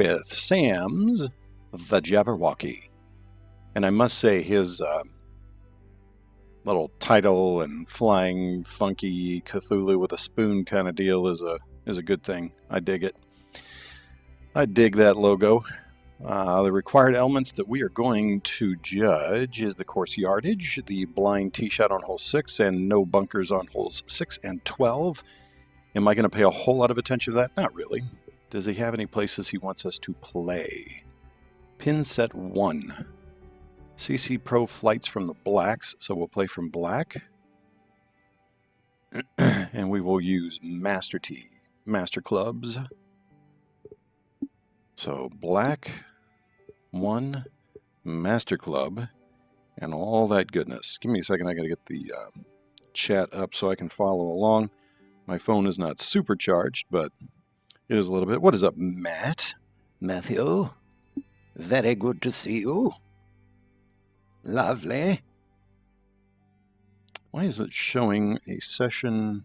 with Sam's The Jabberwocky. And I must say his little title and flying funky Cthulhu with a spoon kind of deal is a good thing. I dig it. I dig that logo. The required elements that we are going to judge is the course yardage, the blind tee shot on hole 6, and no bunkers on holes 6 and 12. Am I going to pay a whole lot of attention to that? Not really. Does he have any places he wants us to play? Pin set 1. CC Pro flights from the blacks, so we'll play from black. And we will use Master Tee, Master Clubs. So black 1, Master Club, and all that goodness. Give me a second, I gotta get the chat up so I can follow along. My phone is not supercharged, but it is a little bit. What is up, Matt? Matthew, very good to see you. Lovely. Why is it showing a session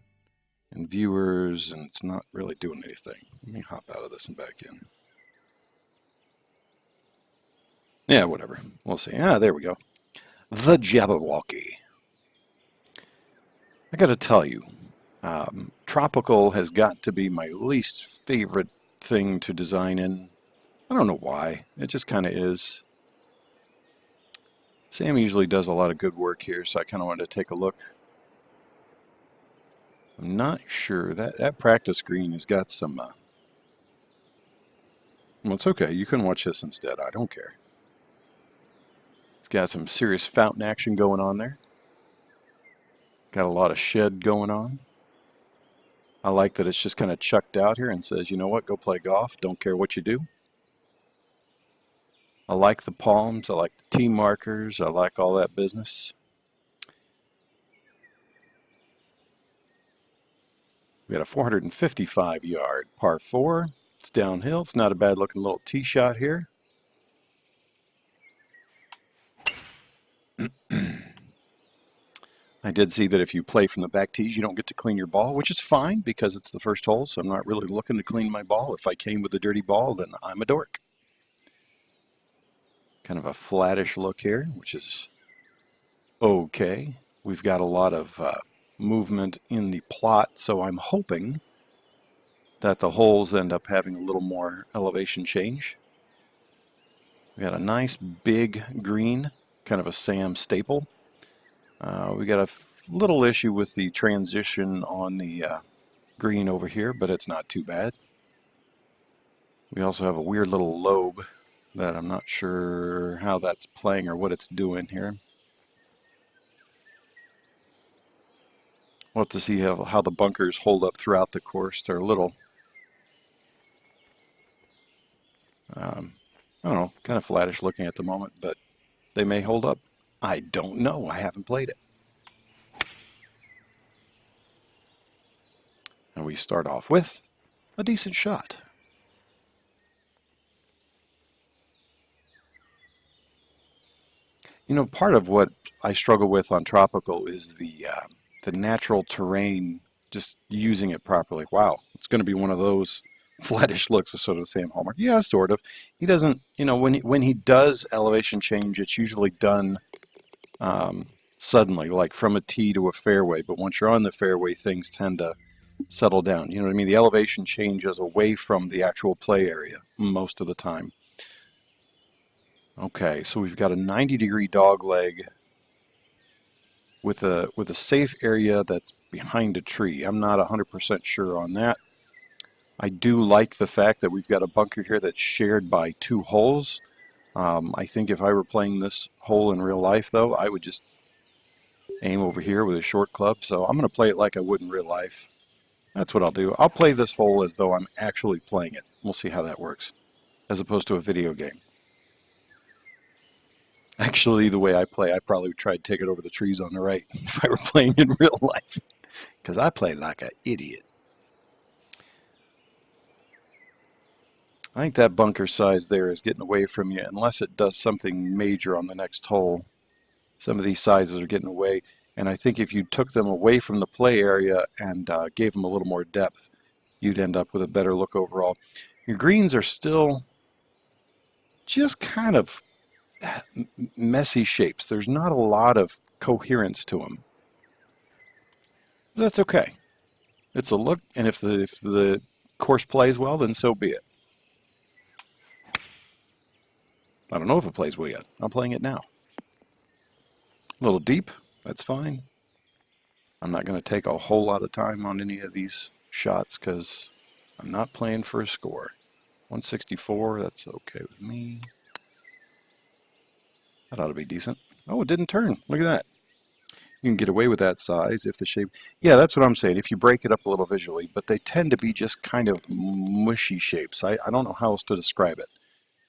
and viewers and it's not really doing anything? Let me hop out of this and back in. Yeah, whatever. We'll see. Ah, there we go. The Jabberwocky. I got to tell you, tropical has got to be my least favorite thing to design in. I don't know why. It just kind of is. Sam usually does a lot of good work here, so I kind of wanted to take a look. I'm not sure. That practice green has got some... well, it's okay. You can watch this instead. I don't care. It's got some serious fountain action going on there. Got a lot of shed going on. I like that it's just kind of chucked out here and says, you know what, go play golf. Don't care what you do. I like the palms. I like the tee markers. I like all that business. We got a 455-yard par 4. It's downhill. It's not a bad looking little tee shot here. I did see that if you play from the back tees, you don't get to clean your ball, which is fine because it's the first hole, so I'm not really looking to clean my ball. If I came with a dirty ball, then I'm a dork. Kind of a flattish look here, which is okay. We've got a lot of movement in the plot, so I'm hoping that the holes end up having a little more elevation change. We got a nice big green, kind of a Sam staple. We got a little issue with the transition on the green over here, but it's not too bad. We also have a weird little lobe that I'm not sure how that's playing or what it's doing here. We'll have to see how the bunkers hold up throughout the course. They're a little, I don't know, kind of flattish looking at the moment, but they may hold up. I don't know. I haven't played it. And we start off with a decent shot. You know, part of what I struggle with on tropical is the natural terrain, just using it properly. Wow, it's going to be one of those flattish looks of sort of Sam Hallmark. Yeah, sort of. He doesn't, you know, when he does elevation change, it's usually done suddenly, like from a tee to a fairway. But once you're on the fairway, things tend to settle down. You know what I mean? The elevation changes away from the actual play area most of the time. Okay, so we've got a 90-degree dog leg with a safe area that's behind a tree. I'm not 100% sure on that. I do like the fact that we've got a bunker here that's shared by 2 holes. I think if I were playing this hole in real life, though, I would just aim over here with a short club. So I'm going to play it like I would in real life. That's what I'll do. I'll play this hole as though I'm actually playing it. We'll see how that works, as opposed to a video game. Actually, the way I play, I probably would try to take it over the trees on the right if I were playing in real life, because I play like an idiot. I think that bunker size there is getting away from you, unless it does something major on the next hole. Some of these sizes are getting away, and I think if you took them away from the play area and gave them a little more depth, you'd end up with a better look overall. Your greens are still just kind of messy shapes. There's not a lot of coherence to them. That's okay. It's a look, and if the course plays well, then so be it. I don't know if it plays well yet. I'm playing it now. A little deep, that's fine. I'm not going to take a whole lot of time on any of these shots because I'm not playing for a score. 164, that's okay with me. That ought to be decent. Oh, it didn't turn. Look at that. You can get away with that size if the shape... Yeah, that's what I'm saying. If you break it up a little visually, but they tend to be just kind of mushy shapes. I don't know how else to describe it.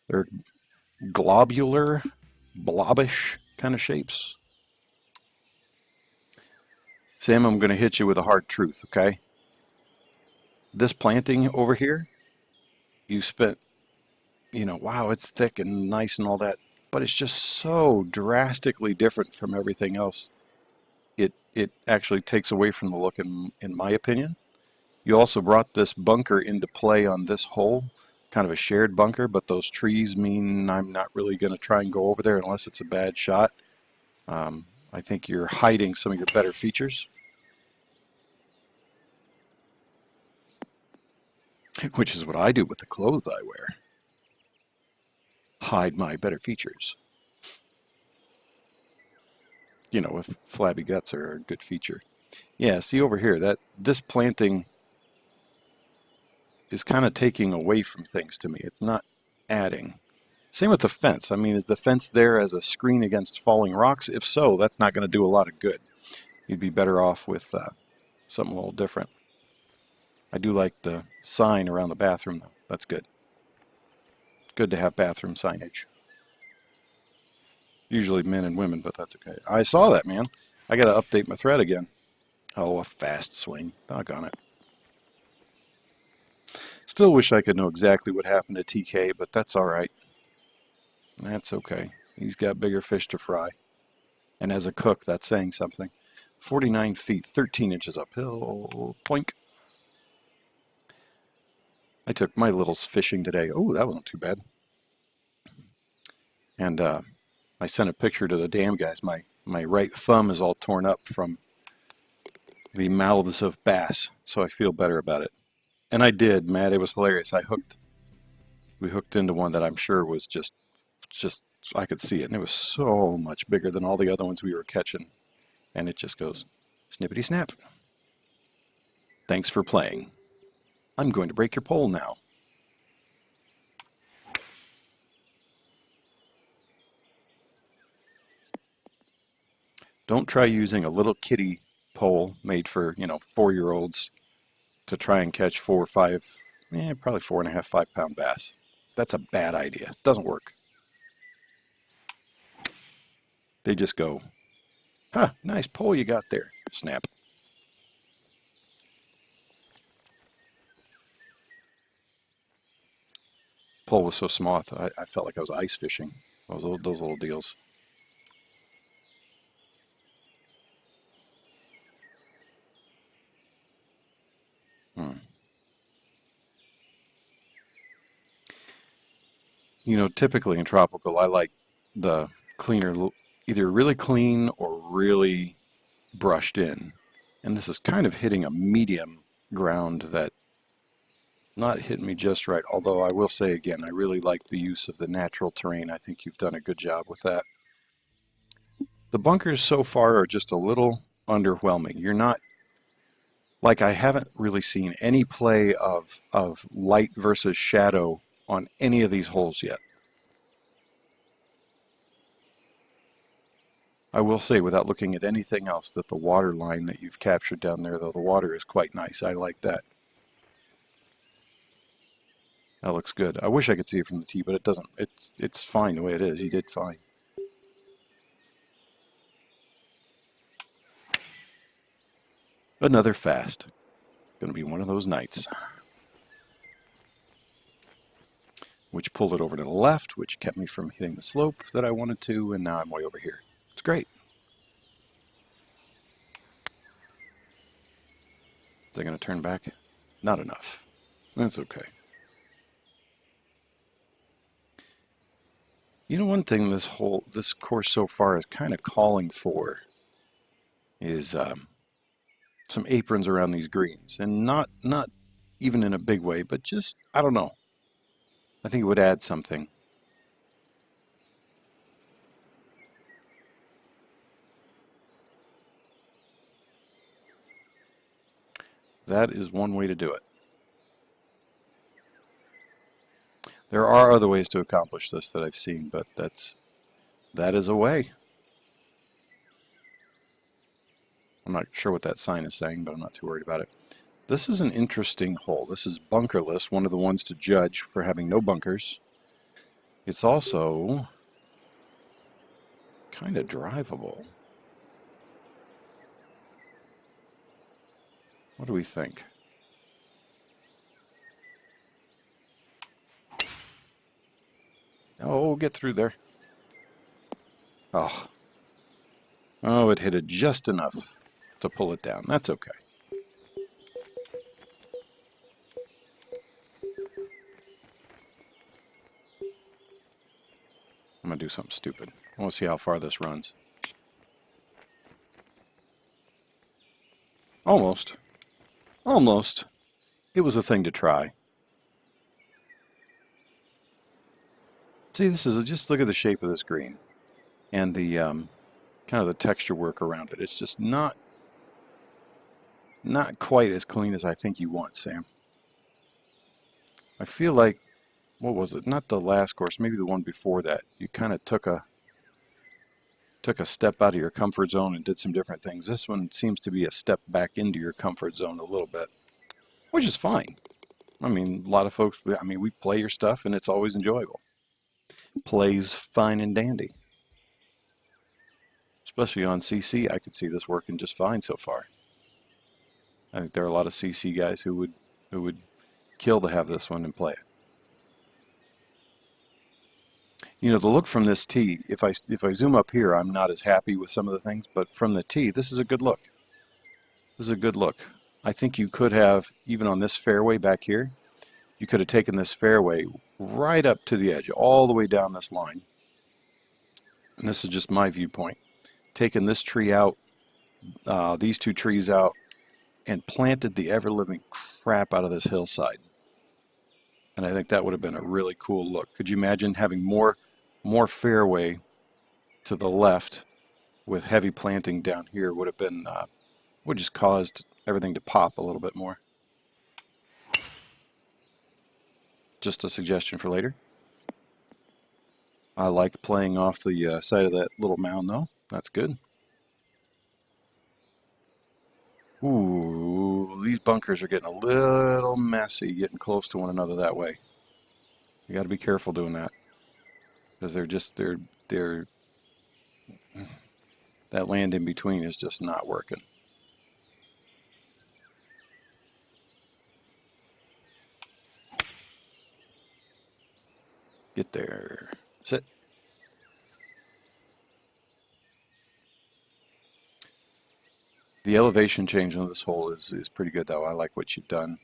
They're globular, blobbish kind of shapes. Sam, I'm going to hit you with a hard truth, okay? This planting over here, you spent, wow, it's thick and nice and all that, but it's just so drastically different from everything else. It actually takes away from the look, in my opinion. You also brought this bunker into play on this hole, kind of a shared bunker, but those trees mean I'm not really going to try and go over there unless it's a bad shot. I think you're hiding some of your better features, which is what I do with the clothes I wear. Hide my better features. If flabby guts are a good feature. Yeah, see over here, this planting is kind of taking away from things to me. It's not adding. Same with the fence. I mean, is the fence there as a screen against falling rocks? If so, that's not going to do a lot of good. You'd be better off with something a little different. I do like the sign around the bathroom, though. That's good. It's good to have bathroom signage. Usually men and women, but that's okay. I saw that, man. I got to update my thread again. Oh, a fast swing. Doggone it. Still wish I could know exactly what happened to TK, but that's all right. That's okay. He's got bigger fish to fry. And as a cook, that's saying something. 49 feet, 13 inches uphill. Poink. I took my littles fishing today. Oh, that wasn't too bad. And I sent a picture to the dam guys. My right thumb is all torn up from the mouths of bass, so I feel better about it. And I did, Matt. It was hilarious. We hooked into one that I'm sure was just I could see it, and it was so much bigger than all the other ones we were catching. And it just goes snippity snap. Thanks for playing. I'm going to break your pole now. Don't try using a little kiddie pole made for 4-year-olds to try and catch 4 or 5, probably 4.5, 5-pound bass. That's a bad idea. It doesn't work. They just go, huh, nice pole you got there. Snap. Pole was so small, I felt like I was ice fishing. Those little deals. Typically in tropical, I like the cleaner, either really clean or really brushed in. And this is kind of hitting a medium ground that not hitting me just right. Although I will say again, I really like the use of the natural terrain. I think you've done a good job with that. The bunkers so far are just a little underwhelming. You're not, like, I haven't really seen any play of light versus shadow on any of these holes yet. I will say, without looking at anything else, that the water line that you've captured down there, though, the water is quite nice. I like that. That looks good. I wish I could see it from the tee, but it doesn't. It's fine the way it is. You did fine. Another fast. Going to be one of those nights. Which pulled it over to the left, which kept me from hitting the slope that I wanted to, and now I'm way over here. It's great. Is it going to turn back? Not enough. That's okay. You know, one thing this course so far is kind of calling for is some aprons around these greens, and not even in a big way, but just, I don't know. I think it would add something. That is one way to do it. There are other ways to accomplish this that I've seen, but that is a way. I'm not sure what that sign is saying, but I'm not too worried about it. This is an interesting hole. This is bunkerless, one of the ones to judge for having no bunkers. It's also kind of drivable. What do we think? Oh, we'll get through there. Oh. Oh, it hit it just enough to pull it down. That's okay. I'm going to do something stupid. I want to see how far this runs. Almost. Almost. It was a thing to try. See, this is just look at the shape of this green and the kind of the texture work around it. It's just not quite as clean as I think you want, Sam. I feel like, what was it? Not the last course, maybe the one before that. You kind of took a step out of your comfort zone and did some different things. This one seems to be a step back into your comfort zone a little bit, which is fine. I mean, a lot of folks, I mean, we play your stuff and it's always enjoyable. Plays fine and dandy. Especially on CC, I could see this working just fine so far. I think there are a lot of CC guys who would kill to have this one and play it. You know, the look from this tee, if I zoom up here, I'm not as happy with some of the things, but from the tee, this is a good look. This is a good look. I think you could have, even on this fairway back here, you could have taken this fairway right up to the edge, all the way down this line. And this is just my viewpoint. Taken this tree out, these two trees out, and planted the ever-living crap out of this hillside. And I think that would have been a really cool look. Could you imagine having more fairway to the left with heavy planting down here? Would have been, would just caused everything to pop a little bit more. Just a suggestion for later. I like playing off the side of that little mound though. That's good. Ooh, these bunkers are getting a little messy, getting close to one another that way. You got to be careful doing that, because they're that land in between is just not working. Get there. Sit. The elevation change on this hole is pretty good though. I like what you've done.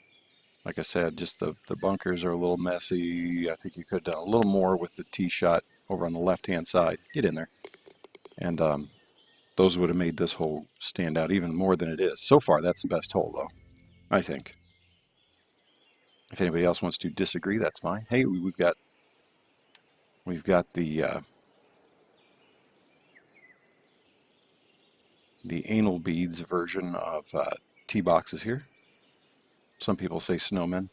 Like I said, just the bunkers are a little messy. I think you could have done a little more with the tee shot over on the left-hand side. Get in there. And those would have made this hole stand out even more than it is. So far, that's the best hole though, I think. If anybody else wants to disagree, that's fine. Hey, we've got the anal beads version of tee boxes here. Some people say snowmen.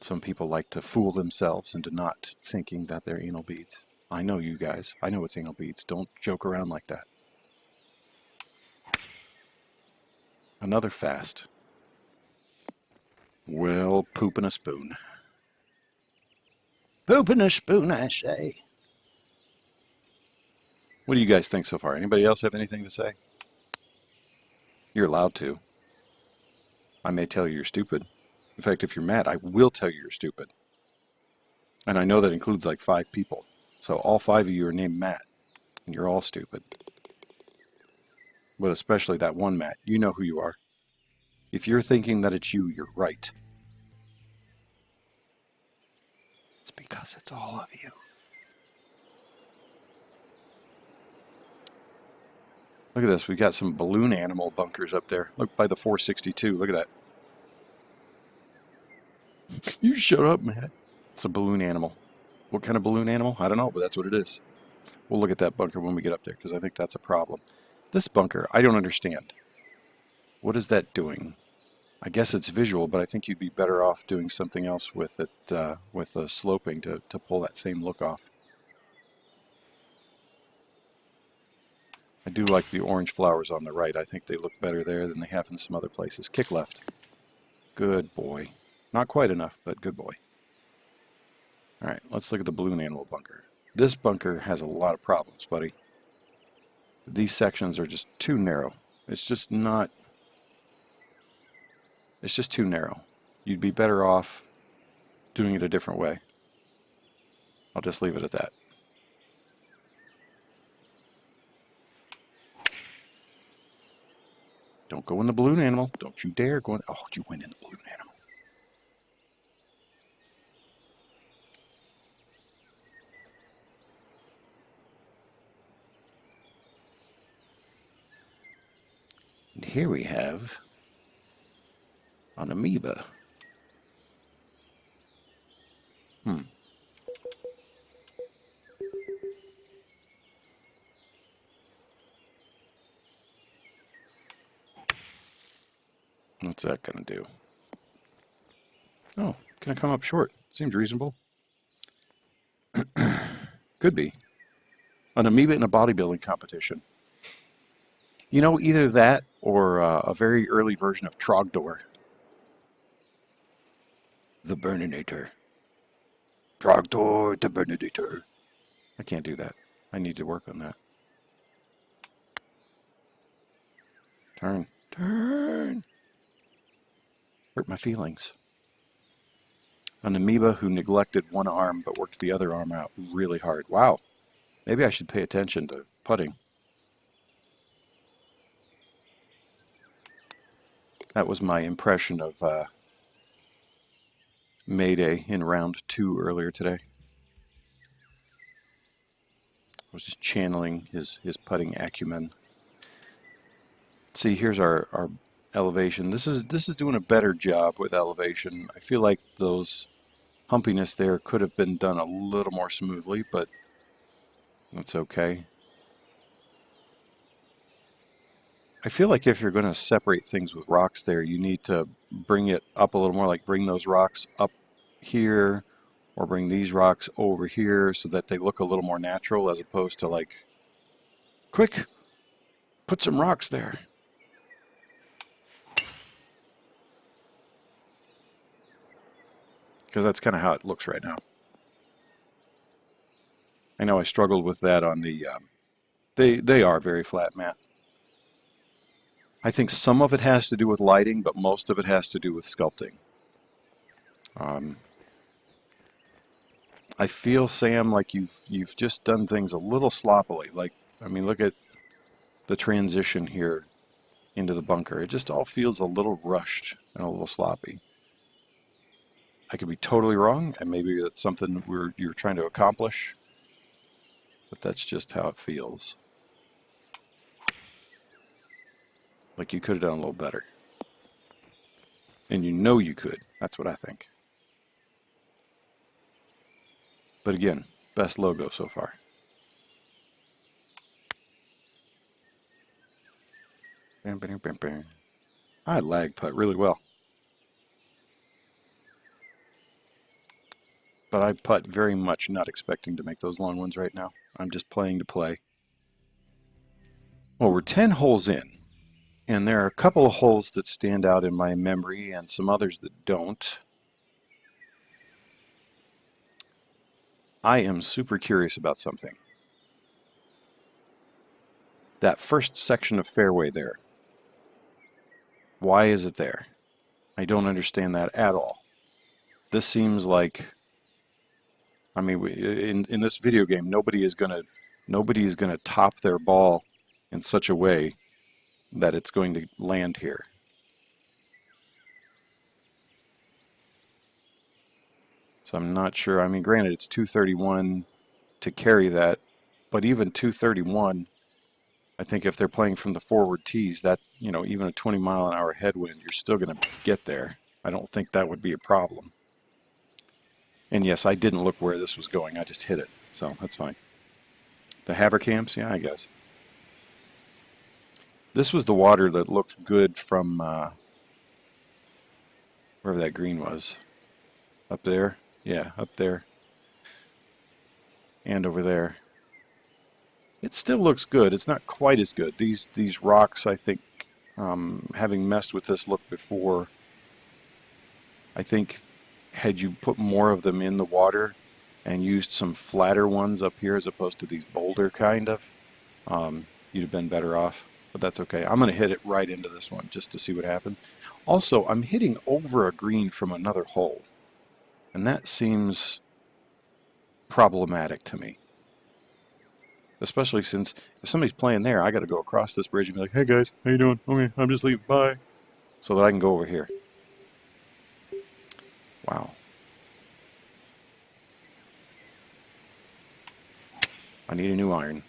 Some people like to fool themselves into not thinking that they're anal beads. I know you guys. I know it's anal beads. Don't joke around like that. Another fast. Well, poop in a spoon. Poop in a spoon, I say. What do you guys think so far? Anybody else have anything to say? You're allowed to. I may tell you you're stupid. In fact, if you're mad, I will tell you you're stupid. And I know that includes like 5 people. So all 5 of you are named Matt, and you're all stupid. But especially that one Matt. You know who you are. If you're thinking that it's you, you're right. It's because it's all of you. Look at this. We got some balloon animal bunkers up there. Look by the 462. Look at that. You shut up, man. It's a balloon animal. What kind of balloon animal? I don't know, but that's what it is. We'll look at that bunker when we get up there because I think that's a problem. This bunker, I don't understand. What is that doing? I guess it's visual, but I think you'd be better off doing something else with it, with the sloping to pull that same look off. I do like the orange flowers on the right. I think they look better there than they have in some other places. Kick left. Good boy. Not quite enough, but good boy. All right, let's look at the balloon animal bunker. This bunker has a lot of problems, buddy. These sections are just too narrow. It's just not... It's just too narrow. You'd be better off doing it a different way. I'll just leave it at that. Don't go in the balloon animal. Don't you dare go in. Oh, you went in the balloon animal. And here we have an amoeba. What's that gonna do? Oh, gonna come up short. Seems reasonable. Could be. An amoeba in a bodybuilding competition. You know, either that or a very early version of Trogdor. The Burninator. Trogdor the Burninator. I can't do that. I need to work on that. Turn. Turn. Hurt my feelings. An amoeba who neglected one arm but worked the other arm out really hard. Wow. Maybe I should pay attention to putting. That was my impression of Mayday in round 2 earlier today. I was just channeling his putting acumen. See, here's our elevation. This is doing a better job with elevation. I feel like those humpiness there could have been done a little more smoothly, but that's okay. I feel like if you're going to separate things with rocks there, you need to bring it up a little more, like bring those rocks up here or bring these rocks over here so that they look a little more natural as opposed to like, quick, put some rocks there. Because that's kind of how it looks right now. I know I struggled with that on the, they are very flat, Matt. I think some of it has to do with lighting, but most of it has to do with sculpting. I feel, Sam, like you've just done things a little sloppily. Like, I mean, look at the transition here into the bunker. It just all feels a little rushed and a little sloppy. I could be totally wrong, and maybe that's something you're trying to accomplish, but that's just how it feels. Like you could have done a little better. And you know you could. That's what I think. But again, best logo so far. I lag putt really well. But I putt very much not expecting to make those long ones right now. I'm just playing to play. Well, we're 10 holes in. And there are a couple of holes that stand out in my memory and some others that don't. I am super curious about something. That first section of fairway there. Why is it there? I don't understand that at all. This seems like, I mean, in this video game, nobody is gonna top their ball in such a way that it's going to land here. So I'm not sure. I mean, granted, it's 231 to carry that, but even 231, I think if they're playing from the forward tees, that, you know, even a 20-mile-an-hour headwind, you're still going to get there. I don't think that would be a problem. And yes, I didn't look where this was going. I just hit it. So that's fine. The Havercamps, yeah, I guess. This was the water that looked good from wherever that green was. Up there? Yeah, up there. And over there. It still looks good. It's not quite as good. These rocks, I think, having messed with this look before, I think had you put more of them in the water and used some flatter ones up here as opposed to these boulder kind of, you'd have been better off. But that's okay. I'm going to hit it right into this one just to see what happens. Also, I'm hitting over a green from another hole, and that seems problematic to me. Especially since if somebody's playing there, I got to go across this bridge and be like, "Hey guys, how you doing? Okay, I'm just leaving. Bye," so that I can go over here. Wow. I need a new iron.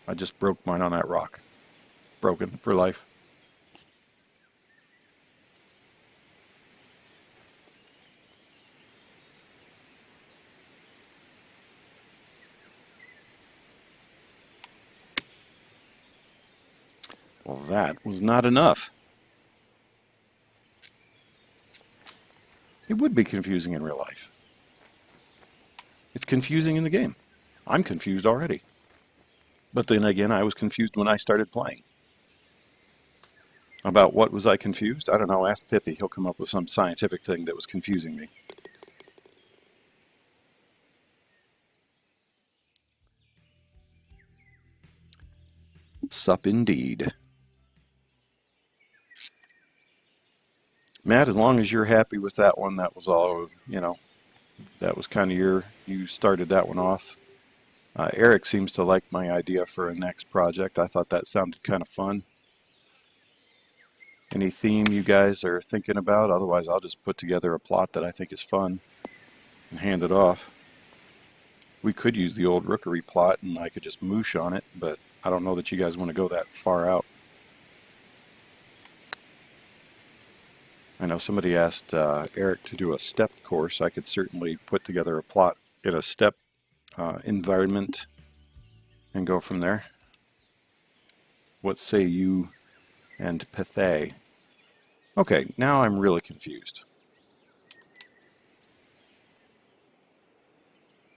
I just broke mine on that rock. Broken for life. Well, that was not enough. It would be confusing in real life. It's confusing in the game. I'm confused already. But then again, I was confused when I started playing. About what was I confused? I don't know. Ask Pithy. He'll come up with some scientific thing that was confusing me. Sup indeed. Matt, as long as you're happy with that one, that was all, you know, that was kind of you started that one off. Eric seems to like my idea for a next project. I thought that sounded kind of fun. Any theme you guys are thinking about? Otherwise, I'll just put together a plot that I think is fun and hand it off. We could use the old Rookery plot and I could just moosh on it, but I don't know that you guys want to go that far out. I know somebody asked Eric to do a step course. I could certainly put together a plot in a step environment and go from there. What say you and Pethay? Okay, now I'm really confused.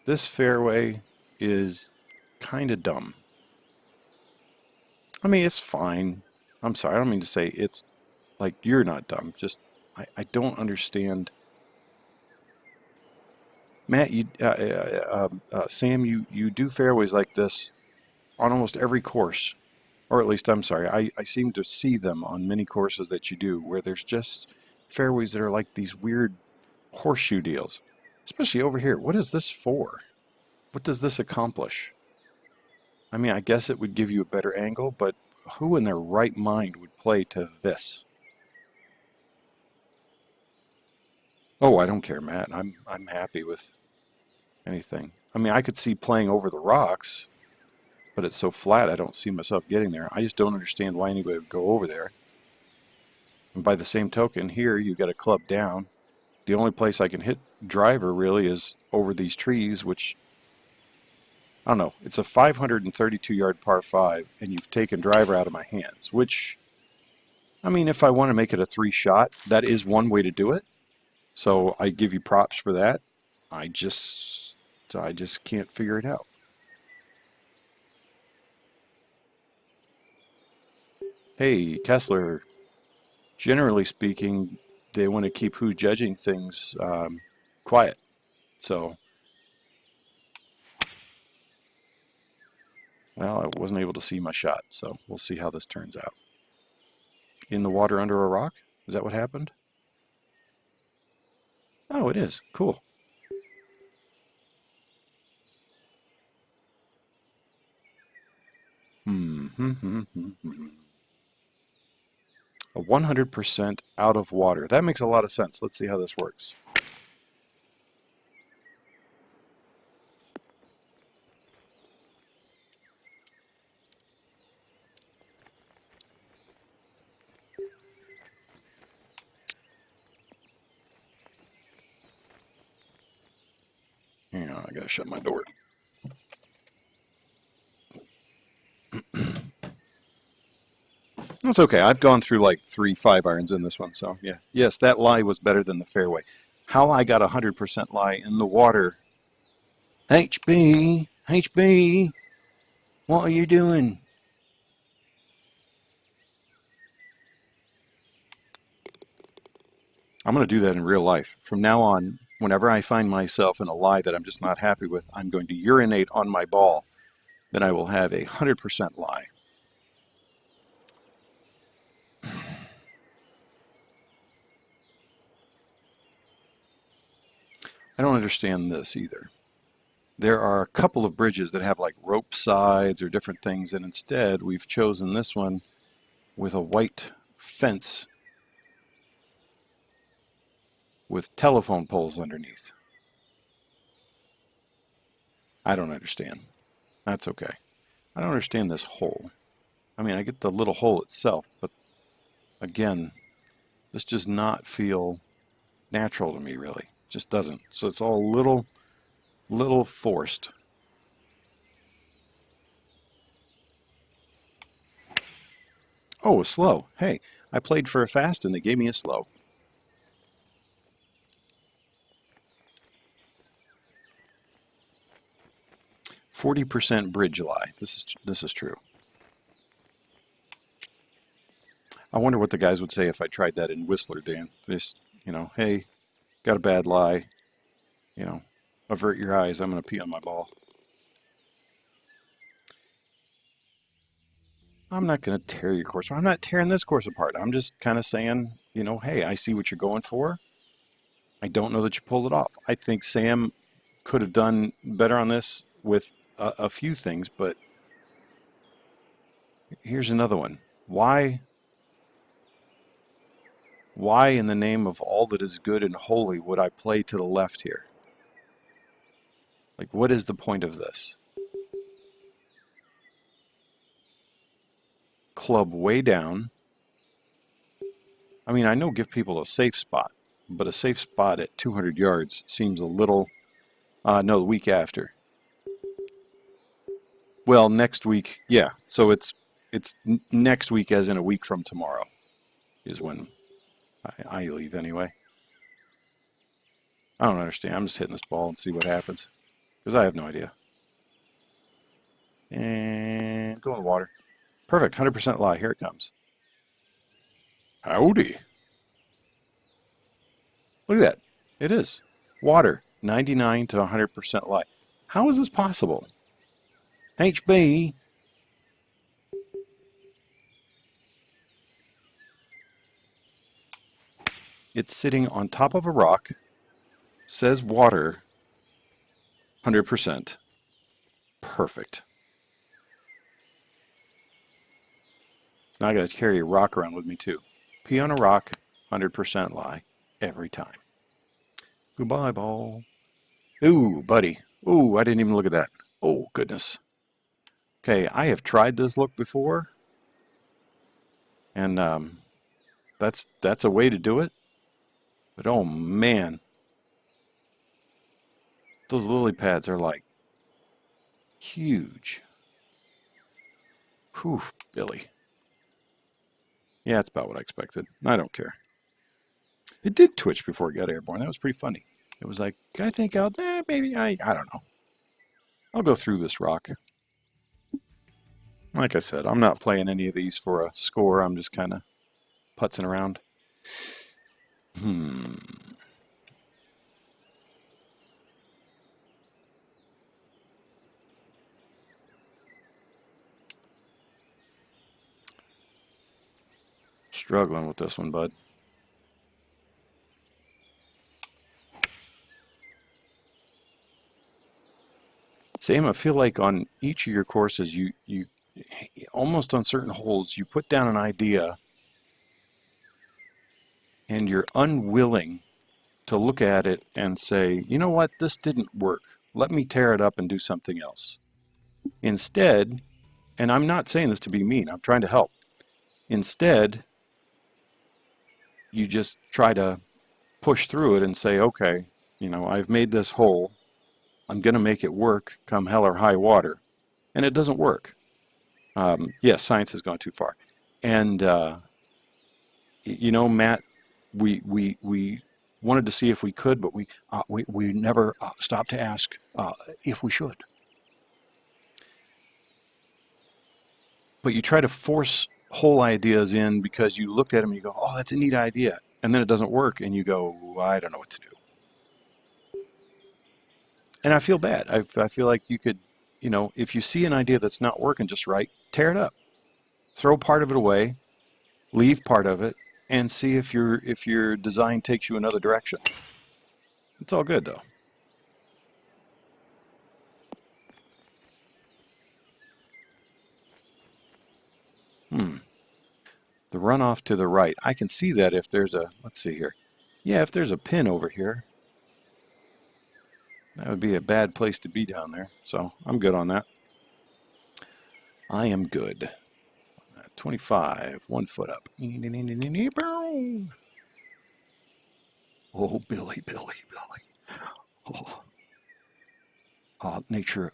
This fairway is kind of dumb. I mean, it's fine. I'm sorry, I don't mean to say it's like you're not dumb. Just, I don't understand. Matt, Sam, you do fairways like this on almost every course. Or at least, I'm sorry, I seem to see them on many courses that you do where there's just fairways that are like these weird horseshoe deals. Especially over here. What is this for? What does this accomplish? I mean, I guess it would give you a better angle, but who in their right mind would play to this? Oh, I don't care, Matt. I'm happy with anything. I mean, I could see playing over the rocks, but it's so flat I don't see myself getting there. I just don't understand why anybody would go over there. And by the same token, here you got a club down. The only place I can hit driver really is over these trees, which, I don't know, it's a 532-yard par 5, and you've taken driver out of my hands, which, I mean, if I want to make it a 3-shot, that is one way to do it. So I give you props for that. I just can't figure it out. Hey, Kessler, generally speaking, they want to keep who's judging things quiet. So, well, I wasn't able to see my shot, so we'll see how this turns out. In the water under a rock? Is that what happened? Oh, it is. Cool. A 100% out of water. That makes a lot of sense. Let's see how this works. I gotta shut my door. That's okay. I've gone through like 3 5-irons in this one, so yeah. Yes, that lie was better than the fairway. How I got 100% lie in the water. HB, what are you doing? I'm going to do that in real life. From now on, whenever I find myself in a lie that I'm just not happy with, I'm going to urinate on my ball. Then I will have a 100% lie. I don't understand this either. There are a couple of bridges that have like rope sides or different things, and instead we've chosen this one with a white fence with telephone poles underneath. I don't understand. That's okay. I don't understand this hole. I mean, I get the little hole itself, but again, this does not feel natural to me, really. It just doesn't. So it's all little forced. Oh, a slow. Hey, I played for a fast and they gave me a slow. %40 bridge lie. This is true. I wonder what the guys would say if I tried that in Whistler, Dan. Just, hey, got a bad lie. Avert your eyes. I'm going to pee on my ball. I'm not going to tear your course. I'm not tearing this course apart. I'm just kind of saying, hey, I see what you're going for. I don't know that you pulled it off. I think Sam could have done better on this with a few things, but here's another one. Why in the name of all that is good and holy would I play to the left here? Like, what is the point of this? Club way down. I mean, I know give people a safe spot, but a safe spot at 200 yards seems a little... no, the week after. Well, next week, yeah. So it's next week, as in a week from tomorrow, is when I leave anyway. I don't understand. I'm just hitting this ball and see what happens, because I have no idea. And go in the water. Perfect. 100% lie. Here it comes. Howdy. Look at that. It is. Water. 99 to 100% lie. How is this possible? HB. It's sitting on top of a rock. Says water. 100%. Perfect. So now I got to carry a rock around with me too. Pee on a rock. 100% lie. Every time. Goodbye, ball. Ooh, buddy. Ooh, I didn't even look at that. Oh, goodness. Okay, I have tried this look before. And that's a way to do it. But oh, man. Those lily pads are like huge. Whew, Billy. Yeah, that's about what I expected. I don't care. It did twitch before it got airborne. That was pretty funny. It was like, I think maybe I don't know. I'll go through this rock. Like I said, I'm not playing any of these for a score. I'm just kind of putzing around. Struggling with this one, bud. Sam, I feel like on each of your courses, you almost on certain holes, you put down an idea and you're unwilling to look at it and say, you know what, this didn't work. Let me tear it up and do something else. Instead, and I'm not saying this to be mean, I'm trying to help. Instead, you just try to push through it and say, okay, I've made this hole. I'm going to make it work come hell or high water. And it doesn't work. Yes, science has gone too far. And, you know, Matt, we wanted to see if we could, but we never stopped to ask if we should. But you try to force whole ideas in because you looked at them and you go, oh, that's a neat idea. And then it doesn't work and you go, I don't know what to do. And I feel bad. I feel like you could, you know, if you see an idea that's not working just right, tear it up. Throw part of it away, leave part of it, and see if your design takes you another direction. It's all good though. The runoff to the right. I can see that if there's a, let's see here. Yeah, if there's a pin over here, that would be a bad place to be down there. So I'm good on that. I am good. 25, 1 foot up. Oh, Billy. Oh. Nature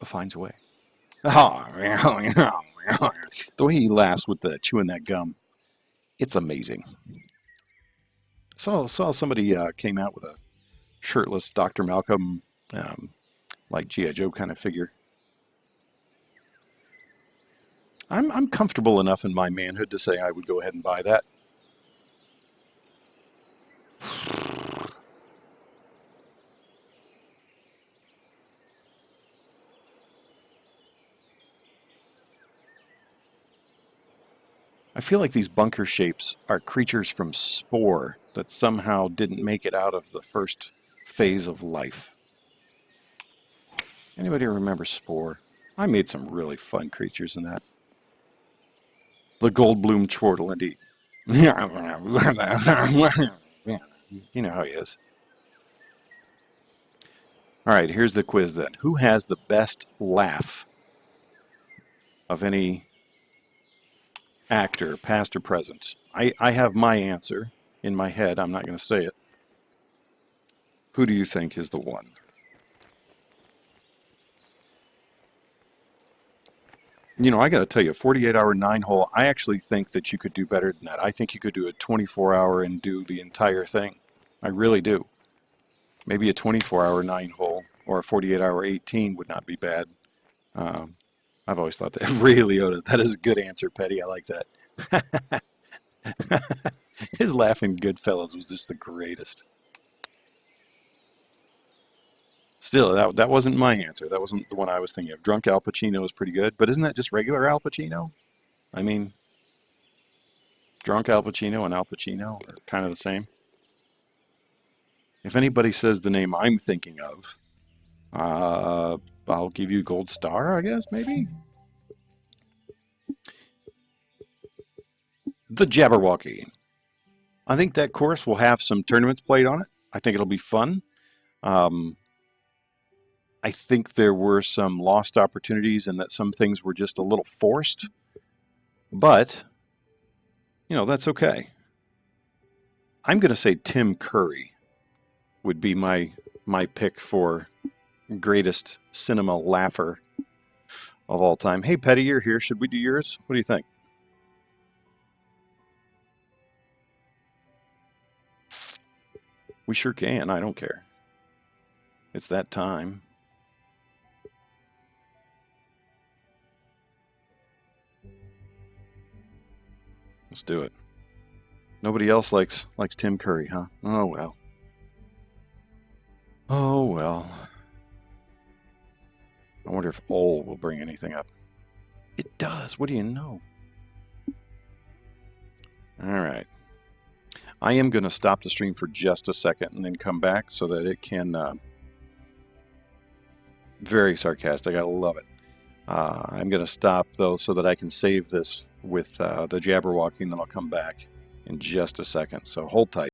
finds a way. The way he laughs with the chewing that gum, it's amazing. Saw somebody came out with a shirtless Dr. Malcolm, like G.I. Joe kind of figure. I'm comfortable enough in my manhood to say I would go ahead and buy that. I feel like these bunker shapes are creatures from Spore that somehow didn't make it out of the first phase of life. Anybody remember Spore? I made some really fun creatures in that. The Goldblum chortle, indeed. You know how he is. All right, here's the quiz then. Who has the best laugh of any actor, past or present? I have my answer in my head. I'm not going to say it. Who do you think is the one? You know, I got to tell you, 48-hour 9-hole, I actually think that you could do better than that. I think you could do a 24-hour and do the entire thing. I really do. Maybe a 24-hour 9-hole or a 48-hour 18 would not be bad. I've always thought that. Really, Oda, that is a good answer, Petty. I like that. His laughing Goodfellas was just the greatest. Still, that wasn't my answer. That wasn't the one I was thinking of. Drunk Al Pacino was pretty good, but isn't that just regular Al Pacino? I mean, Drunk Al Pacino and Al Pacino are kind of the same. If anybody says the name I'm thinking of, I'll give you gold star, I guess, maybe? The Jabberwocky. I think that course will have some tournaments played on it. I think it'll be fun. I think there were some lost opportunities and that some things were just a little forced. But, you know, that's okay. I'm going to say Tim Curry would be my pick for greatest cinema laugher of all time. Hey, Petty, you're here. Should we do yours? What do you think? We sure can. I don't care. It's that time. Let's do it. Nobody else likes Tim Curry, huh? Oh, well. Oh, well. I wonder if Ole will bring anything up. It does. What do you know? All right. I am going to stop the stream for just a second and then come back so that it can... very sarcastic. I love it. I'm going to stop, though, so that I can save this with the Jabberwocky, and then I'll come back in just a second. So hold tight.